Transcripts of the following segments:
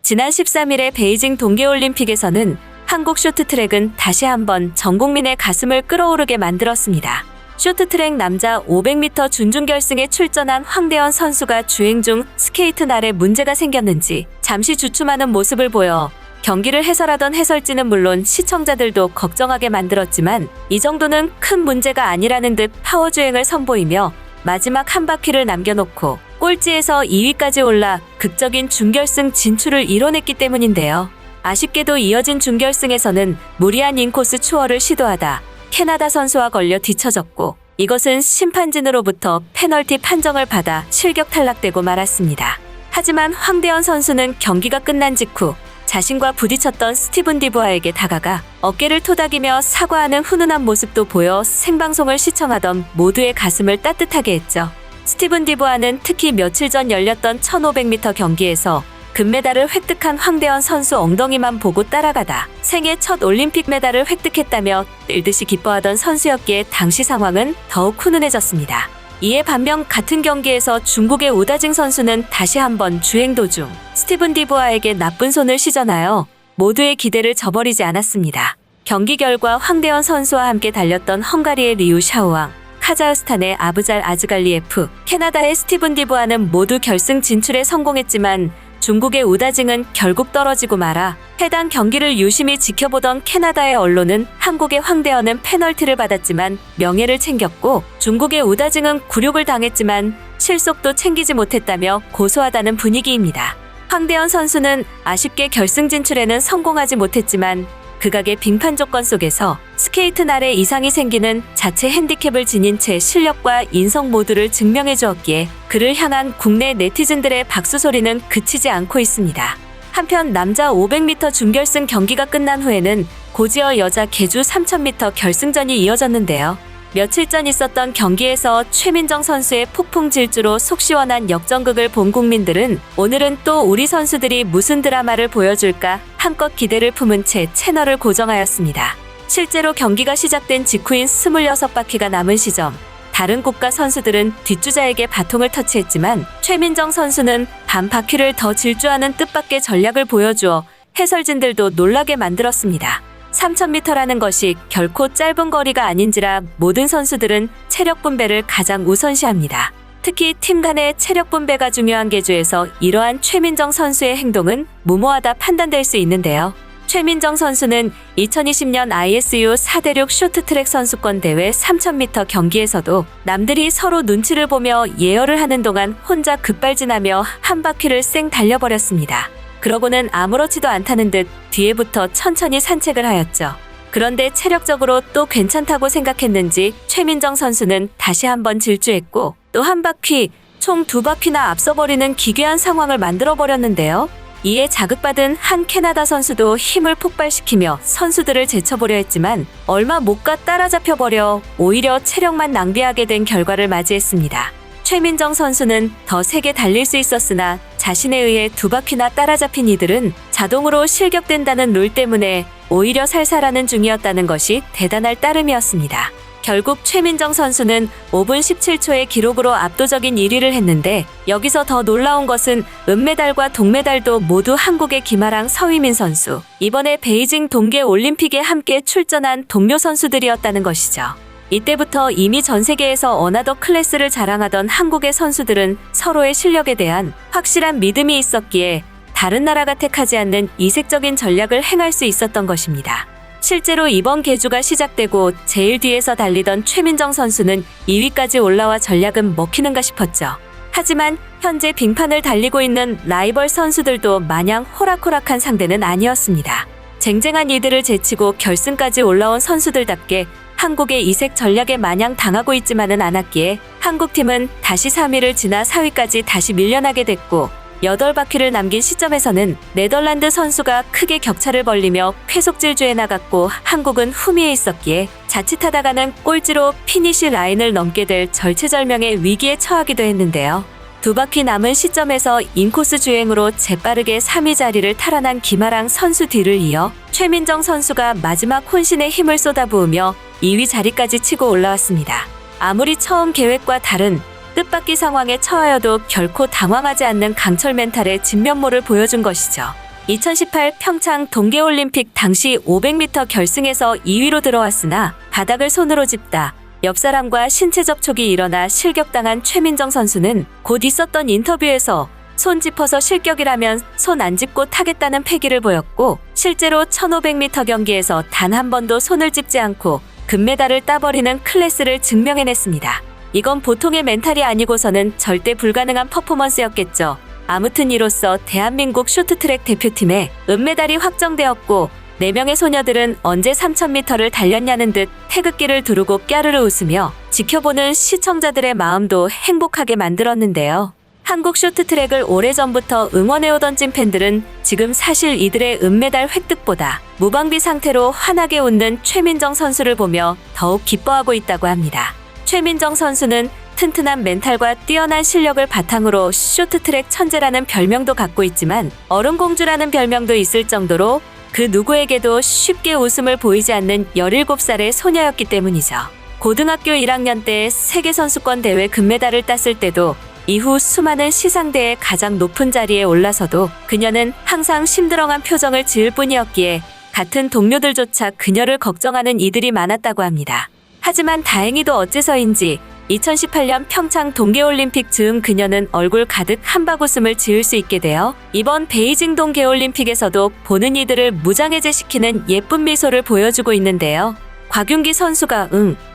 지난 13일의 베이징 동계올림픽에서는 한국 쇼트트랙은 다시 한번 전 국민의 가슴을 끌어오르게 만들었습니다. 쇼트트랙 남자 500m 준중결승에 출전한 황대현 선수가 주행 중 스케이트 날에 문제가 생겼는지 잠시 주춤하는 모습을 보여 경기를 해설하던 해설진은 물론 시청자들도 걱정하게 만들었지만 이 정도는 큰 문제가 아니라는 듯 파워주행을 선보이며 마지막 한 바퀴를 남겨놓고 꼴찌에서 2위까지 올라 극적인 준결승 진출을 이뤄냈기 때문인데요. 아쉽게도 이어진 준결승에서는 무리한 인코스 추월을 시도하다 캐나다 선수와 걸려 뒤처졌고 이것은 심판진으로부터 페널티 판정을 받아 실격 탈락되고 말았습니다. 하지만 황대현 선수는 경기가 끝난 직후 자신과 부딪혔던 스티븐 디부아에게 다가가 어깨를 토닥이며 사과하는 훈훈한 모습도 보여 생방송을 시청하던 모두의 가슴을 따뜻하게 했죠. 스티븐 디부아는 특히 며칠 전 열렸던 1500m 경기에서 금메달을 획득한 황대현 선수 엉덩이만 보고 따라가다 생애 첫 올림픽 메달을 획득했다며 뜰듯이 기뻐하던 선수였기에 당시 상황은 더욱 훈훈해졌습니다. 이에 반면 같은 경기에서 중국의 우다징 선수는 다시 한번 주행 도중 스티븐 디부아에게 나쁜 손을 시전하여 모두의 기대를 저버리지 않았습니다. 경기 결과 황대현 선수와 함께 달렸던 헝가리의 리우 샤오왕, 카자흐스탄의 아브잘 아즈갈리에프, 캐나다의 스티븐 디부아는 모두 결승 진출에 성공했지만 중국의 우다징은 결국 떨어지고 말아 해당 경기를 유심히 지켜보던 캐나다의 언론은 한국의 황대현은 페널티를 받았지만 명예를 챙겼고 중국의 우다징은 굴욕을 당했지만 실속도 챙기지 못했다며 고소하다는 분위기입니다. 황대현 선수는 아쉽게 결승 진출에는 성공하지 못했지만 극악의 빙판 조건 속에서 스케이트 날에 이상이 생기는 자체 핸디캡을 지닌 채 실력과 인성 모두를 증명해 주었기에 그를 향한 국내 네티즌들의 박수 소리는 그치지 않고 있습니다. 한편 남자 500m 준결승 경기가 끝난 후에는 고지어 여자 계주 3000m 결승전이 이어졌는데요. 며칠 전 있었던 경기에서 최민정 선수의 폭풍 질주로 속 시원한 역전극을 본 국민들은 오늘은 또 우리 선수들이 무슨 드라마를 보여줄까 한껏 기대를 품은 채 채널을 고정하였습니다. 실제로 경기가 시작된 직후인 26바퀴가 남은 시점 다른 국가 선수들은 뒷주자에게 바통을 터치했지만 최민정 선수는 반 바퀴를 더 질주하는 뜻밖의 전략을 보여주어 해설진들도 놀라게 만들었습니다. 3000m라는 것이 결코 짧은 거리가 아닌지라 모든 선수들은 체력 분배를 가장 우선시합니다. 특히 팀 간의 체력 분배가 중요한 계주에서 이러한 최민정 선수의 행동은 무모하다 판단될 수 있는데요. 최민정 선수는 2020년 ISU 4대륙 쇼트트랙 선수권 대회 3000m 경기에서도 남들이 서로 눈치를 보며 예열을 하는 동안 혼자 급발진하며 한 바퀴를 쌩 달려버렸습니다. 그러고는 아무렇지도 않다는 듯 뒤에부터 천천히 산책을 하였죠. 그런데 체력적으로 또 괜찮다고 생각했는지 최민정 선수는 다시 한번 질주했고 또 한 바퀴, 총 2바퀴나 앞서버리는 기괴한 상황을 만들어버렸는데요. 이에 자극받은 한 캐나다 선수도 힘을 폭발시키며 선수들을 제쳐보려 했지만 얼마 못 가 따라잡혀버려 오히려 체력만 낭비하게 된 결과를 맞이했습니다. 최민정 선수는 더 세게 달릴 수 있었으나 자신에 의해 2바퀴나 따라잡힌 이들은 자동으로 실격된다는 룰 때문에 오히려 살살하는 중이었다는 것이 대단할 따름이었습니다. 결국 최민정 선수는 5분 17초의 기록으로 압도적인 1위를 했는데 여기서 더 놀라운 것은 은메달과 동메달도 모두 한국의 김아랑, 서휘민 선수, 이번에 베이징 동계올림픽에 함께 출전한 동료 선수들이었다는 것이죠. 이때부터 이미 전 세계에서 어나더 클래스를 자랑하던 한국의 선수들은 서로의 실력에 대한 확실한 믿음이 있었기에 다른 나라가 택하지 않는 이색적인 전략을 행할 수 있었던 것입니다. 실제로 이번 계주가 시작되고 제일 뒤에서 달리던 최민정 선수는 2위까지 올라와 전략은 먹히는가 싶었죠. 하지만 현재 빙판을 달리고 있는 라이벌 선수들도 마냥 호락호락한 상대는 아니었습니다. 쟁쟁한 이들을 제치고 결승까지 올라온 선수들답게 한국의 이색 전략에 마냥 당하고 있지만은 않았기에 한국팀은 다시 3위를 지나 4위까지 다시 밀려나게 됐고 8바퀴를 남긴 시점에서는 네덜란드 선수가 크게 격차를 벌리며 쾌속질주에 나갔고 한국은 후미에 있었기에 자칫하다가는 꼴찌로 피니시 라인을 넘게 될 절체절명의 위기에 처하기도 했는데요. 2바퀴 남은 시점에서 인코스 주행으로 재빠르게 3위 자리를 탈환한 김아랑 선수 뒤를 이어 최민정 선수가 마지막 혼신의 힘을 쏟아부으며 2위 자리까지 치고 올라왔습니다. 아무리 처음 계획과 다른 뜻밖의 상황에 처하여도 결코 당황하지 않는 강철 멘탈의 진면모를 보여준 것이죠. 2018 평창 동계올림픽 당시 500m 결승에서 2위로 들어왔으나 바닥을 손으로 짚다 옆 사람과 신체 접촉이 일어나 실격당한 최민정 선수는 곧 있었던 인터뷰에서 손 짚어서 실격이라면 손 안 짚고 타겠다는 패기를 보였고, 실제로 1500m 경기에서 단 한 번도 손을 짚지 않고 금메달을 따버리는 클래스를 증명해냈습니다. 이건 보통의 멘탈이 아니고서는 절대 불가능한 퍼포먼스였겠죠. 아무튼 이로써 대한민국 쇼트트랙 대표팀에 은메달이 확정되었고, 4명의 소녀들은 언제 3000m를 달렸냐는 듯 태극기를 두르고 깨르르 웃으며 지켜보는 시청자들의 마음도 행복하게 만들었는데요. 한국 쇼트트랙을 오래전부터 응원해오던 찐팬들은 지금 사실 이들의 은메달 획득보다 무방비 상태로 환하게 웃는 최민정 선수를 보며 더욱 기뻐하고 있다고 합니다. 최민정 선수는 튼튼한 멘탈과 뛰어난 실력을 바탕으로 쇼트트랙 천재라는 별명도 갖고 있지만 얼음공주라는 별명도 있을 정도로 그 누구에게도 쉽게 웃음을 보이지 않는 17살의 소녀였기 때문이죠. 고등학교 1학년 때 세계선수권 대회 금메달을 땄을 때도 이후 수많은 시상대의 가장 높은 자리에 올라서도 그녀는 항상 심드렁한 표정을 지을 뿐이었기에 같은 동료들조차 그녀를 걱정하는 이들이 많았다고 합니다. 하지만 다행히도 어째서인지 2018년 평창 동계올림픽 즈음 그녀는 얼굴 가득 한박웃음을 지을 수 있게 되어 이번 베이징 동계올림픽에서도 보는 이들을 무장해제시키는 예쁜 미소를 보여주고 있는데요. 곽윤기 선수가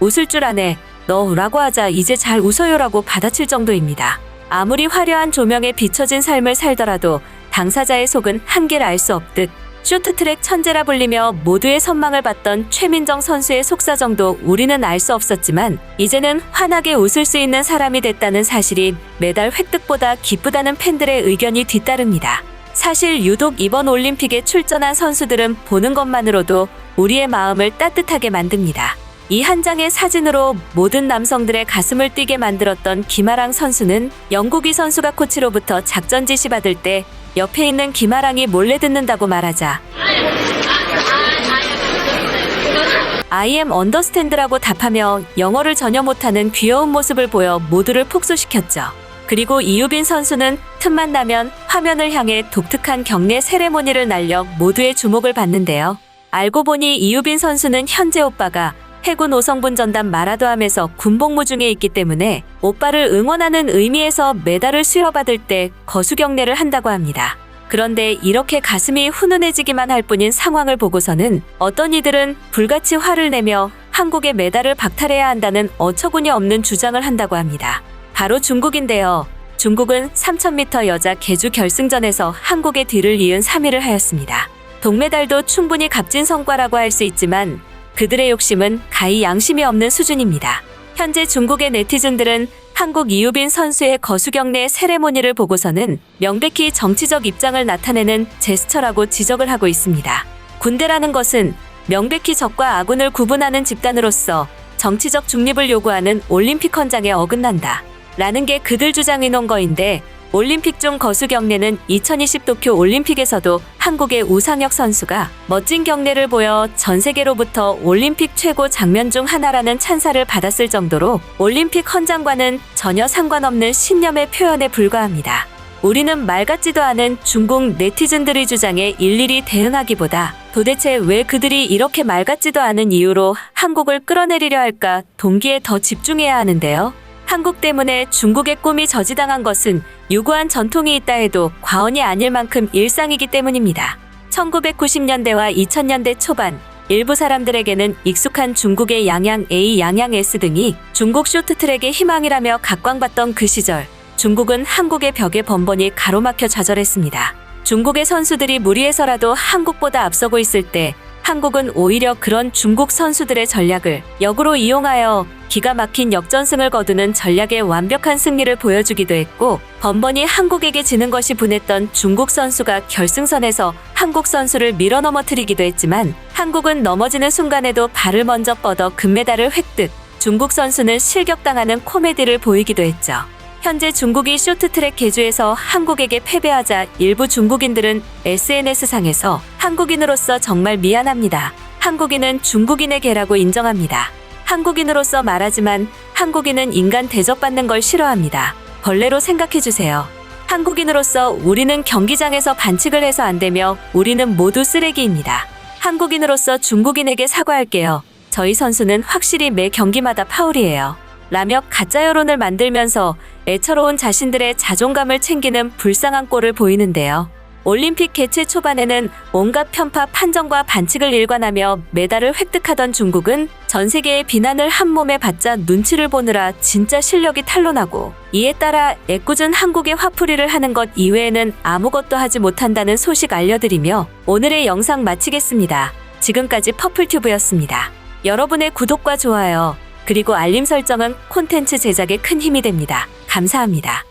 웃을 줄 아네, 너 라고 하자 이제 잘 웃어요라고 받아칠 정도입니다. 아무리 화려한 조명에 비춰진 삶을 살더라도 당사자의 속은 한계를 알 수 없듯 쇼트트랙 천재라 불리며 모두의 선망을 받던 최민정 선수의 속사정도 우리는 알 수 없었지만 이제는 환하게 웃을 수 있는 사람이 됐다는 사실이 메달 획득보다 기쁘다는 팬들의 의견이 뒤따릅니다. 사실 유독 이번 올림픽에 출전한 선수들은 보는 것만으로도 우리의 마음을 따뜻하게 만듭니다. 이 한 장의 사진으로 모든 남성들의 가슴을 뛰게 만들었던 김아랑 선수는 영국이 선수가 코치로부터 작전 지시 받을 때 옆에 있는 김아랑이 몰래 듣는다고 말하자 I am understand라고 답하며 영어를 전혀 못하는 귀여운 모습을 보여 모두를 폭소시켰죠. 그리고 이유빈 선수는 틈만 나면 화면을 향해 독특한 경례 세레모니를 날려 모두의 주목을 받는데요. 알고 보니 이유빈 선수는 현재 오빠가 해군 오성분 전담 마라도함에서 군복무 중에 있기 때문에 오빠를 응원하는 의미에서 메달을 수여받을 때 거수경례를 한다고 합니다. 그런데 이렇게 가슴이 훈훈해지기만 할 뿐인 상황을 보고서는 어떤 이들은 불같이 화를 내며 한국의 메달을 박탈해야 한다는 어처구니 없는 주장을 한다고 합니다. 바로 중국인데요. 중국은 3000m 여자 계주 결승전에서 한국의 뒤를 이은 3위를 하였습니다. 동메달도 충분히 값진 성과라고 할 수 있지만 그들의 욕심은 가히 양심이 없는 수준입니다. 현재 중국의 네티즌들은 한국 이유빈 선수의 거수경례 세레모니를 보고서는 명백히 정치적 입장을 나타내는 제스처라고 지적을 하고 있습니다. 군대라는 것은 명백히 적과 아군을 구분하는 집단으로서 정치적 중립을 요구하는 올림픽 헌장에 어긋난다 라는 게 그들 주장인 거인데, 올림픽 중 거수경례는 2020 도쿄 올림픽에서도 한국의 우상혁 선수가 멋진 경례를 보여 전 세계로부터 올림픽 최고 장면 중 하나라는 찬사를 받았을 정도로 올림픽 헌장과는 전혀 상관없는 신념의 표현에 불과합니다. 우리는 말 같지도 않은 중국 네티즌들의 주장에 일일이 대응하기보다 도대체 왜 그들이 이렇게 말 같지도 않은 이유로 한국을 끌어내리려 할까 동기에 더 집중해야 하는데요. 한국 때문에 중국의 꿈이 저지당한 것은 유구한 전통이 있다 해도 과언이 아닐 만큼 일상이기 때문입니다. 1990년대와 2000년대 초반 일부 사람들에게는 익숙한 중국의 양양 A, 양양 S 등이 중국 쇼트트랙의 희망이라며 각광받던 그 시절, 중국은 한국의 벽에 번번이 가로막혀 좌절했습니다. 중국의 선수들이 무리해서라도 한국보다 앞서고 있을 때 한국은 오히려 그런 중국 선수들의 전략을 역으로 이용하여 기가 막힌 역전승을 거두는 전략의 완벽한 승리를 보여주기도 했고, 번번이 한국에게 지는 것이 분했던 중국 선수가 결승선에서 한국 선수를 밀어 넘어뜨리기도 했지만 한국은 넘어지는 순간에도 발을 먼저 뻗어 금메달을 획득, 중국 선수는 실격당하는 코미디를 보이기도 했죠. 현재 중국이 쇼트트랙 계주에서 한국에게 패배하자 일부 중국인들은 SNS상에서 한국인으로서 정말 미안합니다. 한국인은 중국인의 개라고 인정합니다. 한국인으로서 말하지만 한국인은 인간 대접받는 걸 싫어합니다. 벌레로 생각해주세요. 한국인으로서 우리는 경기장에서 반칙을 해서 안 되며 우리는 모두 쓰레기입니다. 한국인으로서 중국인에게 사과할게요. 저희 선수는 확실히 매 경기마다 파울이에요. 라며 가짜 여론을 만들면서 애처로운 자신들의 자존감을 챙기는 불쌍한 꼴을 보이는데요. 올림픽 개최 초반에는 온갖 편파 판정과 반칙을 일관하며 메달을 획득하던 중국은 전 세계의 비난을 한 몸에 받자 눈치를 보느라 진짜 실력이 탄로나고, 이에 따라 애꿎은 한국의 화풀이를 하는 것 이외에는 아무것도 하지 못한다는 소식 알려드리며 오늘의 영상 마치겠습니다. 지금까지 퍼플튜브였습니다. 여러분의 구독과 좋아요 그리고 알림 설정은 콘텐츠 제작에 큰 힘이 됩니다. 감사합니다.